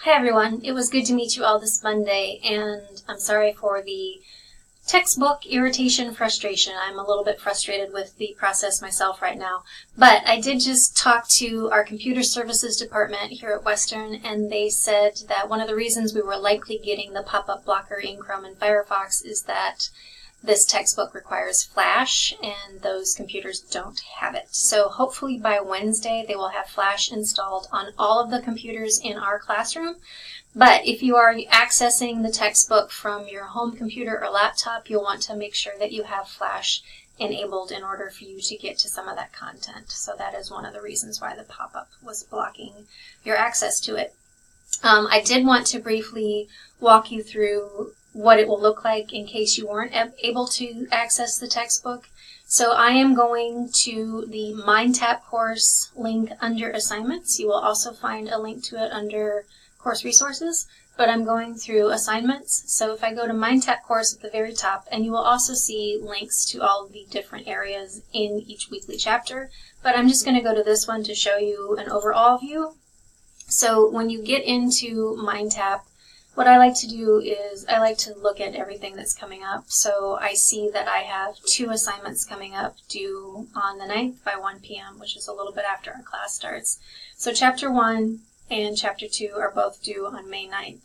Hi everyone, it was good to meet you all this Monday, and I'm sorry for the textbook irritation frustration. I'm a little bit frustrated with the process myself right now, but I did just talk to our computer services department here at Western, and they said that one of the reasons we were likely getting the pop-up blocker in Chrome and Firefox is that this textbook requires Flash, and those computers don't have it. So hopefully by Wednesday they will have Flash installed on all of the computers in our classroom. But if you are accessing the textbook from your home computer or laptop, you'll want to make sure that you have Flash enabled in order for you to get to some of that content. So that is one of the reasons why the pop-up was blocking your access to it. I did want to briefly walk you through what it will look like in case you weren't able to access the textbook. So I am going to the MindTap course link under assignments. You will also find a link to it under course resources, but I'm going through assignments. So if I go to MindTap course at the very top, and you will also see links to all of the different areas in each weekly chapter, but I'm just going to go to this one to show you an overall view. So when you get into MindTap, what I like to do is I like to look at everything that's coming up. So I see that I have 2 assignments coming up due on the 9th by 1 p.m., which is a little bit after our class starts. So Chapter 1 and Chapter 2 are both due on May 9th.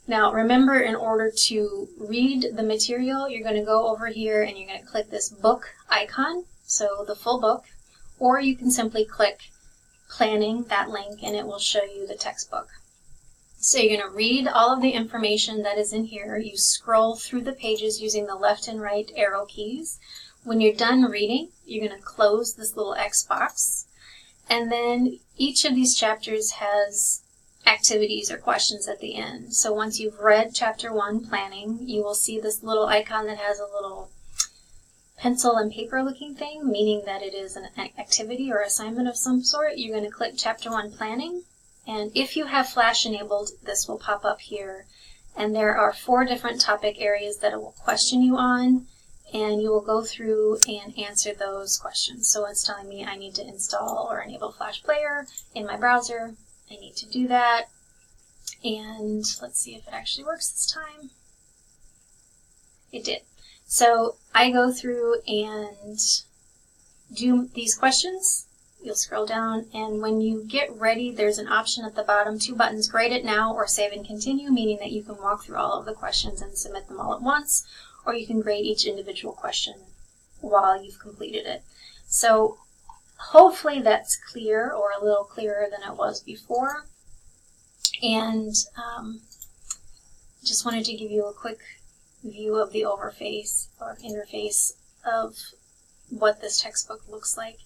Now remember, in order to read the material, you're going to go over here and you're going to click this book icon, so the full book, or you can simply click planning, that link, and it will show you the textbook. So you're going to read all of the information that is in here. You scroll through the pages using the left and right arrow keys. When you're done reading, you're going to close this little X box. And then each of these chapters has activities or questions at the end. So once you've read Chapter 1, Planning, you will see this little icon that has a little pencil and paper looking thing, meaning that it is an activity or assignment of some sort. You're going to click Chapter 1, Planning. And if you have Flash enabled, this will pop up here. And there are 4 different topic areas that it will question you on, and you will go through and answer those questions. So it's telling me I need to install or enable Flash Player in my browser. I need to do that. And let's see if it actually works this time. It did. So I go through and do these questions. You'll scroll down, and when you get ready, there's an option at the bottom, 2 buttons, Grade It Now or Save and Continue, meaning that you can walk through all of the questions and submit them all at once, or you can grade each individual question while you've completed it. So hopefully that's clear, or a little clearer than it was before. And just wanted to give you a quick view of the interface of what this textbook looks like.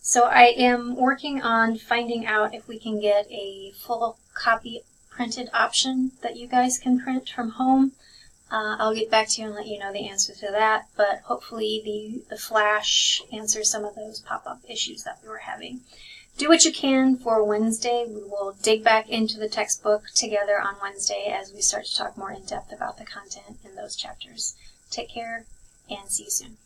So I am working on finding out if we can get a full copy printed option that you guys can print from home. I'll get back to you and let you know the answer to that, but hopefully the Flash answers some of those pop-up issues that we were having. Do what you can for Wednesday. We will dig back into the textbook together on Wednesday as we start to talk more in depth about the content in those chapters. Take care and see you soon.